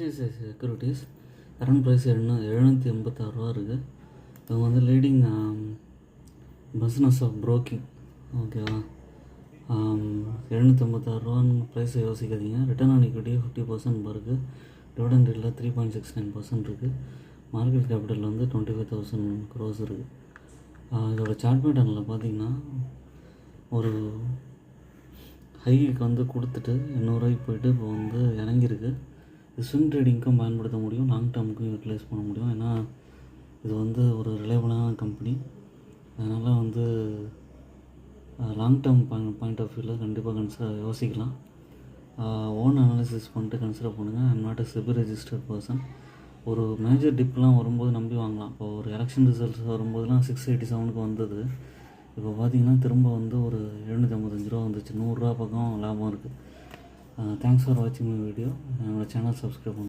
ICICI securities current price 786 ரூபா இருக்குது. இவங்க வந்து லீடிங் பிஸ்னஸ் ஆஃப் ப்ரோக்கிங். ஓகேவா, 786 ரூபான்னு ப்ரைஸை யோசிக்காதீங்க. ரிட்டர்ன் ஆன் ஈக்விட்டி 50% இருக்குது. டிவிடெண்ட் இல்லை 3.69% இருக்குது. மார்க்கெட் கேபிட்டல் வந்து 25,000 crores இருக்குது. இதோட சார்ட் பேட்டர்னில் பார்த்தீங்கன்னா ஒரு ஹைக்கு வந்து கொடுத்துட்டு 800 ரூபாய்க்கு போயிட்டு இப்போ வந்து இறங்கியிருக்கு. இது ஸ்விங் ட்ரேடிங்க்கும் பயன்படுத்த முடியும், லாங் டேர்முக்கும் யூட்டிலைஸ் பண்ண முடியும். ஏன்னா இது வந்து ஒரு ரிலையபிளான கம்பெனி. அதனால் வந்து லாங் டேர்ம் பாயிண்ட் ஆஃப் வியூவில் கண்டிப்பாக யோசிக்கலாம். ஓன் அனாலிசிஸ் பண்ணிட்டு கன்சிடர் பண்ணுங்கள். I'm not a SEBI registered person. ஒரு மேஜர் டிப்லாம் வரும்போது நம்பி வாங்கலாம். இப்போ ஒரு எலெக்ஷன் ரிசல்ட்ஸ் வரும்போதுலாம் 687க்கு வந்தது. இப்போ பார்த்தீங்கன்னா திரும்ப வந்து ஒரு 755 ரூபா வந்துச்சு. 100 ரூபா பக்கம் லாபம் இருக்குது. தேங்க்ஸ் ஃபார் வாட்சிங் மை வீடியோ. என்னோடய சேனல் சப்ஸ்கிரைப் பண்ணுங்கள்.